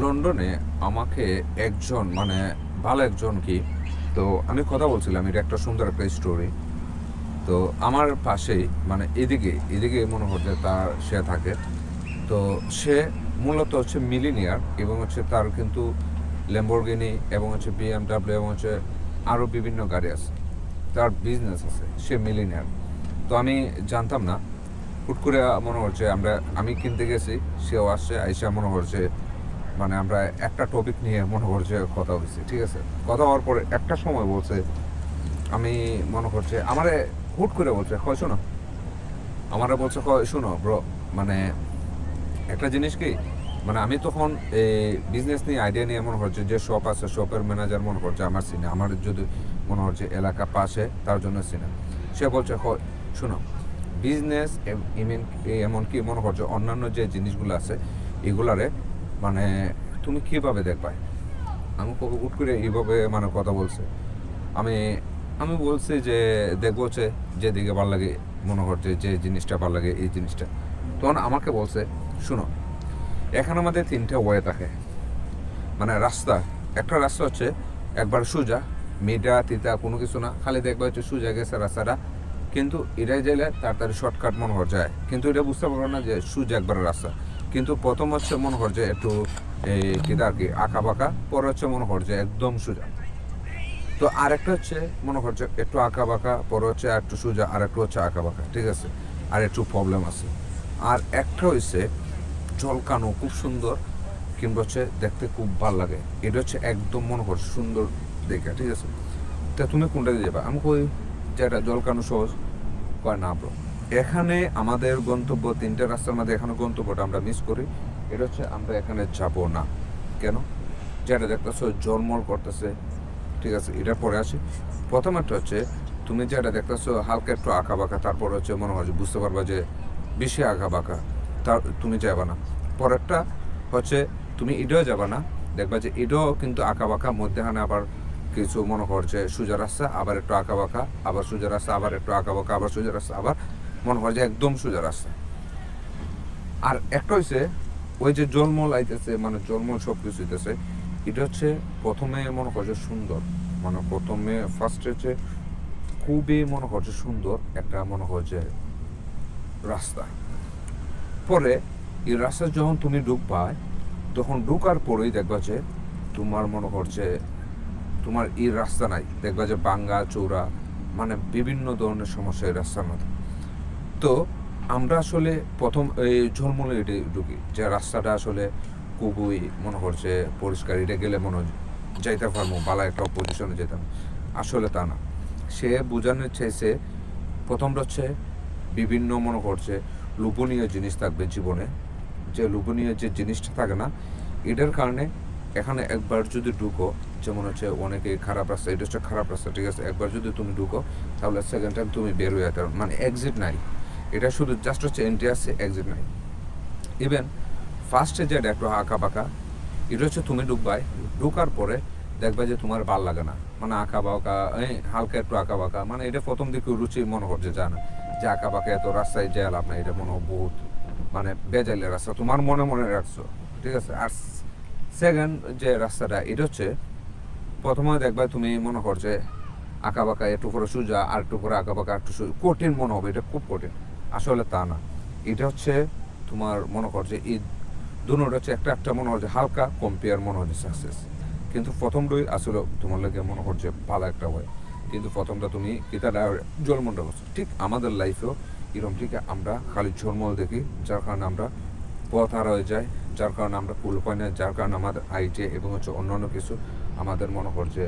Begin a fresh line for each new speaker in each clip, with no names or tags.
লন্ডনে আমাকে একজন ভালো একজন কি, তো আমি কথা বলছিলাম, এটা একটা সুন্দর একটা স্টোরি। তো আমার পাশেই এদিকে এদিকে মনে হচ্ছে তার সে থাকে। তো সে মূলত হচ্ছে মিলিনিয়ার, এবং হচ্ছে তার কিন্তু ল্যাম্বরগিনি এবং হচ্ছে বিএমডাব্লিউ এবং হচ্ছে আরও বিভিন্ন গাড়ি আছে, তার বিজনেস আছে, সে মিলিনিয়ার। তো আমি জানতাম না, হুট করে মনে হচ্ছে আমি কিনতে গেছি, সেও আসছে, আইসা মনে হচ্ছে আমরা একটা টপিক নিয়ে মনে করছে কথা হয়েছে, ঠিক আছে। কথা হওয়ার পরে একটা সময় বলছে, আমি মনে করছে আমারে হুট করে বলছে, হয় শোনো, আমারে বলছে, হয় শোনো ব্রো, মানে একটা জিনিস কি, আমি তখন এই বিজনেস নিয়ে আইডিয়া নিয়ে মনে হচ্ছে যে শপ আছে, শপের ম্যানেজার মনে করছে আমার সিনে, আমার যদি মনে হচ্ছে এলাকা পাশে, তার জন্য সিনে। সে বলছে, হয় শোনো, বিজনেস এমনকি মনে করছে অন্যান্য যে জিনিসগুলো আছে এগুলারে মানে তুমি কীভাবে দেখবা। আমি কবে হুট করে এইভাবে কথা বলছে। আমি আমি বলছি যে দেখবো হচ্ছে যেদিকে ভালো লাগে, মনে করছে যে জিনিসটা ভালো লাগে এই জিনিসটা। তখন আমাকে বলছে, শুনো, এখানে আমাদের তিনটে ওয়ে থাকে, রাস্তা। একটা রাস্তা হচ্ছে একবার সোজা, মেয়েটা তিতা কোনো কিছু না, খালি দেখবা হচ্ছে সোজা গেছে রাস্তাটা, কিন্তু এটাই যাইলে তাড়াতাড়ি শর্টকাট মনে হওয়ার যায়, কিন্তু এটা বুঝতে পারবো না যে সোজা একবার রাস্তা। কিন্তু প্রথম হচ্ছে মনে হওয়ার যে একটু এই কিতা আর কি আঁকা বাঁকা, পরে হচ্ছে মনে হওয়ার যে একদম সোজা। তো আরেকটা হচ্ছে মনে হচ্ছে একটু আঁকা বাঁকা, পরে হচ্ছে একটু সোজা, আর একটু হচ্ছে আঁকা বাঁকা, ঠিক আছে, আর একটু প্রবলেম আছে। আর একটা হচ্ছে জলকানো, খুব সুন্দর, কিংবা হচ্ছে দেখতে খুব ভালো লাগে, এটা হচ্ছে একদম মনে করছে সুন্দর দেখে, ঠিক আছে। তা তুমি কোনটা দিয়ে যাবা? আমি কই যেটা জলকানো সহজ। কয় না ব্রো, এখানে আমাদের গন্তব্য তিনটে রাস্তার মধ্যে এখানে গন্তব্যটা আমরা মিস করি, এটা হচ্ছে আমরা এখানে যাব না। কেন? যেটা দেখতেছো জলমল করতেছে, ঠিক আছে, এটার পরে আসি। প্রথম একটা হচ্ছে তুমি যেটা দেখতেছো হালকা একটু আঁকা বাঁকা, তারপর হচ্ছে মনে হয় বুঝতে পারবা যে বেশি আঁকা বাঁকা, তার তুমি যাবা না। পরেরটা হচ্ছে তুমি এটাও যাবা না, দেখবা যে এটাও কিন্তু আঁকা বাঁকা, মধ্যেখানে আবার কিছু মনে করছে সোজা রাস্তা, আবার একটু আঁকা বাঁকা, আবার সোজা রাস্তা, আবার একটু আঁকা বাঁকা, আবার সোজা রাস্তা, আবার মনে হয় যে একদম সোজা রাস্তা। আর একটা হচ্ছে ওই যে জলমল আইতেছে, জলমল সব কিছু হইতেছে, এটা হচ্ছে প্রথমে মনে করছে সুন্দর, প্রথমে ফার্স্ট হচ্ছে খুবই মনে করছে সুন্দর একটা মনে করছে রাস্তা। পরে এই রাস্তা যখন তুমি ঢুকবা, তখন ঢুকার পরেই দেখবা যে তোমার মনে করছে তোমার এই রাস্তা নাই, দেখবা যে বাঙ্গা চৌড়া, বিভিন্ন ধরনের সমস্যা এই রাস্তার মধ্যে। তো আমরা আসলে প্রথম এই ঝলমলে এটে ঢুকি, যে রাস্তাটা আসলে খুবই মনে করছে পরিষ্কার, এটা গেলে মনে যাইতে পারবো বালা একটা পজিশনে যেতাম। আসলে তা না, সে বোঝানোর চাইছে প্রথমটা হচ্ছে বিভিন্ন মনে করছে লোভনীয় জিনিস থাকবে জীবনে, যে লোভনীয় যে জিনিসটা থাকে না, এটার কারণে এখানে একবার যদি ঢুকো, যেমন হচ্ছে অনেকে খারাপ রাস্তা, এটা হচ্ছে খারাপ রাস্তা, ঠিক আছে, একবার যদি তুমি ঢুকো তাহলে সেকেন্ড টাইম তুমি বের হয়ে যেতে, এক্সিট নাই, এটা শুধু জাস্ট হচ্ছে এন্ট্রি আসছে, এক্সিট নাই। ইভেন ফার্স্টে যেটা একটু আঁকা বাঁকা, এটা হচ্ছে তুমি ঢুকবাই, ঢুকার পরে দেখবা যে তোমার ভাল লাগে না, আঁকা বাঁকা, হালকা একটু আঁকা বাঁকা, এটা প্রথম দিকে রুচি মনে করছে জানা যে আঁকা বাঁকা এত রাস্তায় যায় লাভ না, এটা মনে বহুত বেজাইলের রাস্তা, তোমার মনে মনে রাখছো, ঠিক আছে। আর সেকেন্ড যে রাস্তাটা, এটা হচ্ছে প্রথমে দেখবা তুমি মনে করছে আঁকা বাঁকা, একটু করে সোজা, আর একটু করে আঁকা বাঁকা, একটু কঠিন মনে হবে, এটা খুব কঠিন। আসলে তা না, এটা হচ্ছে তোমার মনে করছে এই দুটোটা হচ্ছে একটা একটা মনে হচ্ছে হালকা কম্পেয়ার মনে হচ্ছে সাকসেস, কিন্তু প্রথমটাই আসলে তোমার লাগে মনে করছে ভালো একটা হয়, কিন্তু প্রথমটা তুমি এটা জলমলটা করছো। ঠিক আমাদের লাইফেও এরকম, ঠিক আমরা খালি ঝলমল দেখি, যার কারণে আমরা পথ হারা হয়ে যায়, যার কারণে আমরা কুল পাই না, যার কারণে আমাদের আইটে এবং হচ্ছে অন্যান্য কিছু আমাদের মনে করছে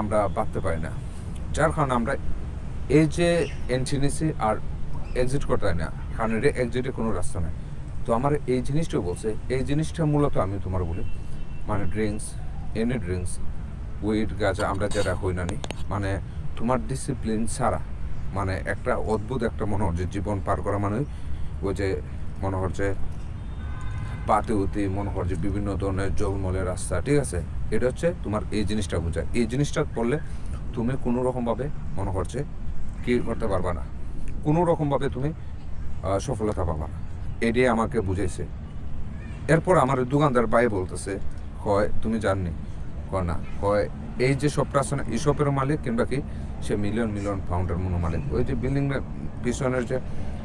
আমরা বাঁধতে পারি না, যার কারণে আমরা এই যে এন্ট্রি নিছি আর এক্সিট করতে হয় না, কারণ এটা এক্সিটে কোনো রাস্তা নেই। তো আমার এই জিনিসটাও বলছে, এই জিনিসটা মূলত আমি তোমার বলি, ড্রিঙ্কস, এনি ড্রিঙ্কস, উইড গাঁজা আমরা যারা হই না নি, তোমার ডিসিপ্লিন ছাড়া একটা অদ্ভুত একটা মনে হচ্ছে জীবন পার করা, ওই যে মনে হচ্ছে পাতে উতি মনে হচ্ছে বিভিন্ন ধরনের জলমলের রাস্তা, ঠিক আছে, এটা হচ্ছে তোমার এই জিনিসটা বোঝায়। এই জিনিসটা করলে তুমি কোনো রকমভাবে মনে করছে কি করতে পারবা না, কোনো রকমভাবে তুমি সফলতা পাবা না, এটাই আমাকে বুঝাইছে। এরপর আমার ওই দোকানদার ভাই বলতেছে, কয় তুমি জাননি? কয় না। কয় এই যে শপটা আছে না, এই শপেরও মালিক কিংবা কি সে মিলিয়ন মিলিয়ন পাউন্ডের মালিক, ওই যে বিল্ডিং পিছনের যে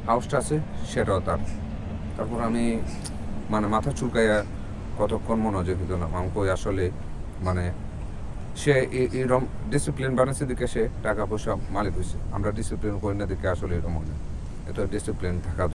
হাউসটা আছে সেটাও তার। তারপর আমি মানে মাথা চুলকাইয়া কতক্ষণ মনোযোগ দিলাম। আমি কই আসলে মানে সে এরকম ডিসিপ্লিন বানাচ্ছে দিকে সে টাকা পয়সা মালিক হয়েছে, আমরা ডিসিপ্লিন করি না দিকে আসলে এরকম হয় না। এত ডিসিপ্লিন থাকা